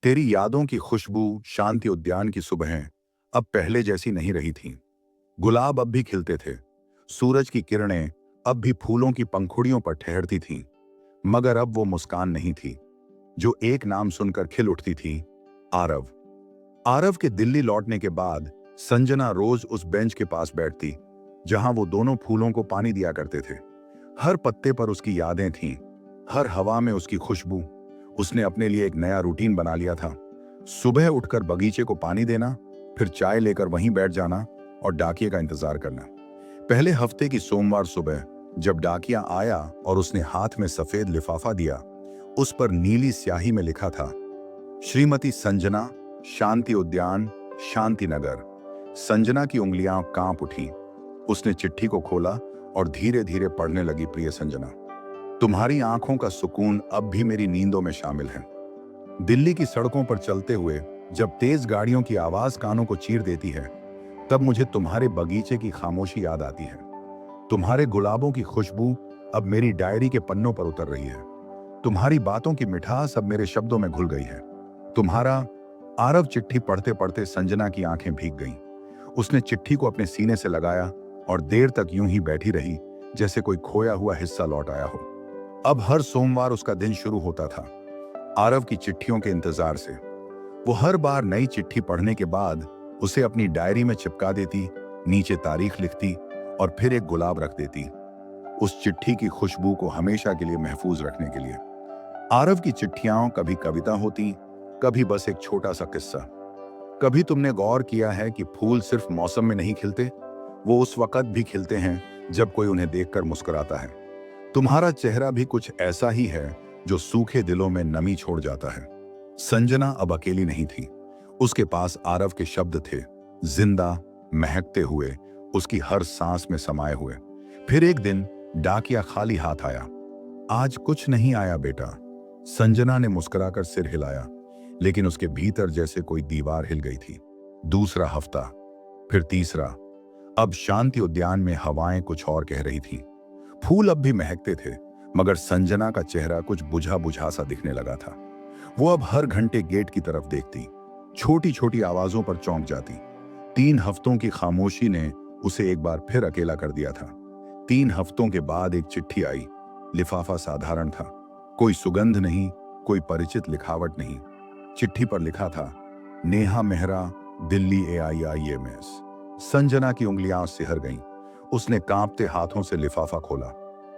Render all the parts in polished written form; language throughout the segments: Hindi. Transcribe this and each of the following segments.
तेरी यादों की खुशबू शांति उद्यान की सुबहें अब पहले जैसी नहीं रही थीं। गुलाब अब भी खिलते थे, सूरज की किरणें अब भी फूलों की पंखुड़ियों पर ठहरती थीं, मगर अब वो मुस्कान नहीं थी जो एक नाम सुनकर खिल उठती थी, आरव। आरव के दिल्ली लौटने के बाद संजना रोज उस बेंच के पास बैठती जहां वो दोनों फूलों को पानी दिया करते थे। हर पत्ते पर उसकी यादें थीं, हर हवा में उसकी खुशबू। उसने अपने लिए एक नया रूटीन बना लिया था। सुबह उठकर बगीचे को पानी देना, फिर चाय लेकर वहीं बैठ जाना और डाकिये का इंतजार करना। पहले हफ्ते की सोमवार सुबह जब डाकिया आया और उसने हाथ में सफेद लिफाफा दिया, उस पर नीली स्याही में लिखा था, श्रीमती संजना, शांति उद्यान, शांति नगर। संजना की उंगलियां कांप उठी। उसने चिट्ठी को खोला और धीरे धीरे पढ़ने लगी। प्रिय संजना, तुम्हारी आंखों का सुकून अब भी मेरी नींदों में शामिल है। दिल्ली की सड़कों पर चलते हुए जब तेज गाड़ियों की आवाज कानों को चीर देती है, तब मुझे तुम्हारे बगीचे की खामोशी याद आती है। तुम्हारे गुलाबों की खुशबू अब मेरी डायरी के पन्नों पर उतर रही है। तुम्हारी बातों की मिठास अब मेरे शब्दों में घुल गई है। तुम्हारा। आरव चिट्ठी पढ़ते पढ़ते संजना की आंखें भीग गईं। उसने चिट्ठी को अपने सीने से लगाया और देर तक यूं ही बैठी रही जैसे कोई खोया हुआ हिस्सा लौट आया हो। अब हर सोमवार उसका दिन शुरू होता था, आरव की चिट्ठियों के इंतजार से। वो हर बार नई चिट्ठी पढ़ने के बाद उसे अपनी डायरी में चिपका देती, नीचे तारीख लिखती और फिर एक गुलाब रख देती, उस चिट्ठी की खुशबू को हमेशा के लिए महफूज रखने के लिए। आरव की चिट्ठियां कभी कविता होती, कभी बस एक छोटा सा किस्सा। कभी तुमने गौर किया है कि फूल सिर्फ मौसम में नहीं खिलते, वो उस वक्त भी खिलते हैं जब कोई उन्हें देखकर मुस्कुराता है। तुम्हारा चेहरा भी कुछ ऐसा ही है जो सूखे दिलों में नमी छोड़ जाता है। संजना अब अकेली नहीं थी। उसके पास आरव के शब्द थे, जिंदा, महकते हुए, उसकी हर सांस में समाये हुए। फिर एक दिन डाकिया खाली हाथ आया। आज कुछ नहीं आया बेटा। संजना ने मुस्कुराकर सिर हिलाया, लेकिन उसके भीतर जैसे कोई दीवार हिल गई थी। दूसरा हफ्ता, फिर तीसरा। अब शांति उद्यान में हवाएं कुछ और कह रही थीं। फूल अब भी महकते थे, मगर संजना का चेहरा कुछ बुझा बुझा सा दिखने लगा था। वो अब हर घंटे गेट की तरफ देखती, छोटी छोटी आवाजों पर चौंक जाती। 3 हफ्तों की खामोशी ने उसे एक बार फिर अकेला कर दिया था। 3 हफ्तों के बाद एक चिट्ठी आई। लिफाफा साधारण था, कोई सुगंध नहीं, कोई परिचित लिखावट नहीं। चिट्ठी पर लिखा था, नेहा मेहरा, दिल्ली AIIMS। संजना की उंगलियां सिहर गईं। उसने कांपते हाथों से लिफाफा खोला।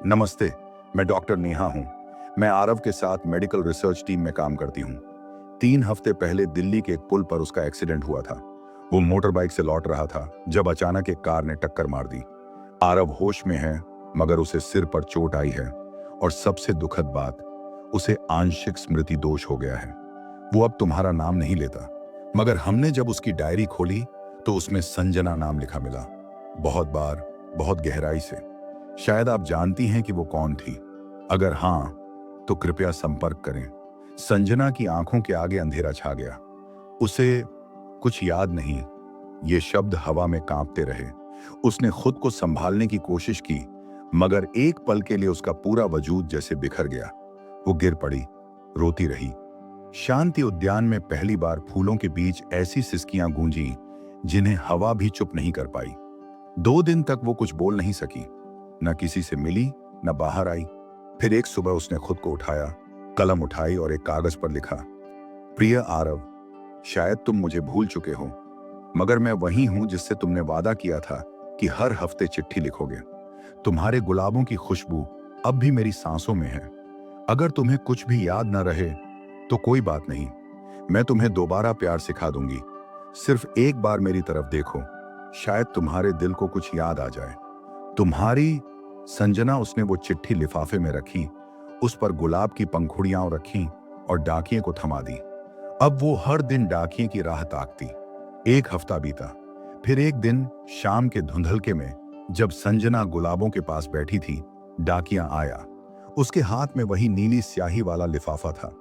नमस्ते, मैं डॉक्टर नेहा हूं। मैं आरव के साथ मेडिकल रिसर्च टीम में काम करती हूं। 3 हफ्ते पहले दिल्ली के एक पुल पर उसका एक्सीडेंट हुआ था। वो मोटर बाइक से लौट रहा था जब अचानक एक कार ने टक्कर मार दी। आरव होश में है, मगर उसे सिर पर चोट आई है और सबसे दुखद बात, उसे आंशिक स्मृति दोष हो गया है। वो अब तुम्हारा नाम नहीं लेता, मगर हमने जब उसकी डायरी खोली तो उसमें संजना नाम लिखा मिला। बहुत बार, बहुत गहराई से। शायद आप जानती हैं कि वो कौन थी। अगर हां, तो कृपया संपर्क करें। संजना की आंखों के आगे अंधेरा छा गया। उसे कुछ याद नहीं। ये शब्द हवा में कांपते रहे। उसने खुद को संभालने की कोशिश की, मगर एक पल के लिए उसका पूरा वजूद जैसे बिखर गया। वो गिर पड़ी, रोती रही। शांति उद्यान में पहली बार फूलों के बीच ऐसी सिसकियां गूंजी जिन्हें हवा भी चुप नहीं कर पाई। 2 दिन तक वो कुछ बोल नहीं सकी, न किसी से मिली, न बाहर आई। फिर एक सुबह उसने खुद को उठाया, कलम उठाई और एक कागज पर लिखा, प्रिय आरव, शायद तुम मुझे भूल चुके हो, मगर मैं वही हूं जिससे तुमने वादा किया था कि हर हफ्ते चिट्ठी लिखोगे। तुम्हारे गुलाबों की खुशबू अब भी मेरी सांसों में है। अगर तुम्हें कुछ भी याद न रहे तो कोई बात नहीं, मैं तुम्हें दोबारा प्यार सिखा दूंगी। सिर्फ एक बार मेरी तरफ देखो, शायद तुम्हारे दिल को कुछ याद आ जाए। तुम्हारी। संजना। उसने वो चिट्ठी लिफाफे में रखी, उस पर गुलाब की पंखुड़ियां रखी और डाकिये को थमा दी। अब वो हर दिन डाकिये की राह ताकती। 1 हफ्ता बीता। फिर एक दिन शाम के धुंधलके में जब संजना गुलाबों के पास बैठी थी, डाकिया आया। उसके हाथ में वही नीली स्याही वाला लिफाफा था।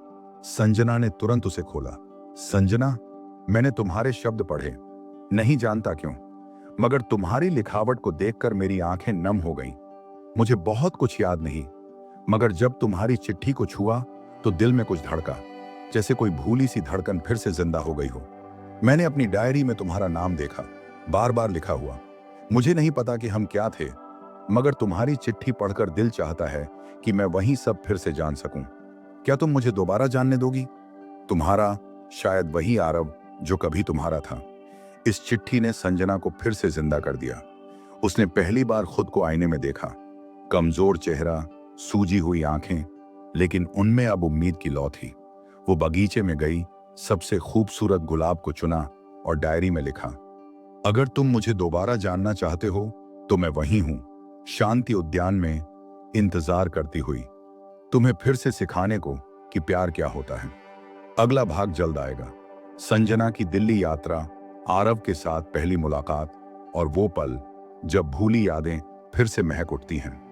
संजना ने तुरंत उसे खोला। संजना, मैंने तुम्हारे शब्द पढ़े, नहीं जानता क्यों, मगर तुम्हारी लिखावट को देखकर मेरी आंखें नम हो गईं। मुझे बहुत कुछ याद नहीं, मगर जब तुम्हारी चिट्ठी को छुआ तो दिल में कुछ धड़का। जैसे कोई भूली सी धड़कन फिर से जिंदा हो गई हो। मैंने अपनी डायरी में तुम्हारा नाम देखा, बार बार लिखा हुआ। मुझे नहीं पता कि हम क्या थे, मगर तुम्हारी चिट्ठी पढ़कर दिल चाहता है कि मैं वही सब फिर से जान सकूं। क्या तुम मुझे दोबारा जानने दोगी? तुम्हारा, शायद वही आरव जो कभी तुम्हारा था। इस चिट्ठी ने संजना को फिर से जिंदा कर दिया। उसने पहली बार खुद को आईने में देखा। कमजोर चेहरा, सूजी हुई आंखें, लेकिन उनमें अब उम्मीद की लौ थी। वो बगीचे में गई, सबसे खूबसूरत गुलाब को चुना और डायरी में लिखा, अगर तुम मुझे दोबारा जानना चाहते हो तो मैं वहीं हूं, शांति उद्यान में, इंतजार करती हुई, तुम्हें फिर से सिखाने को कि प्यार क्या होता है। अगला भाग जल्द आएगा। संजना की दिल्ली यात्रा, आरव के साथ पहली मुलाकात और वो पल जब भूली यादें फिर से महक उठती हैं।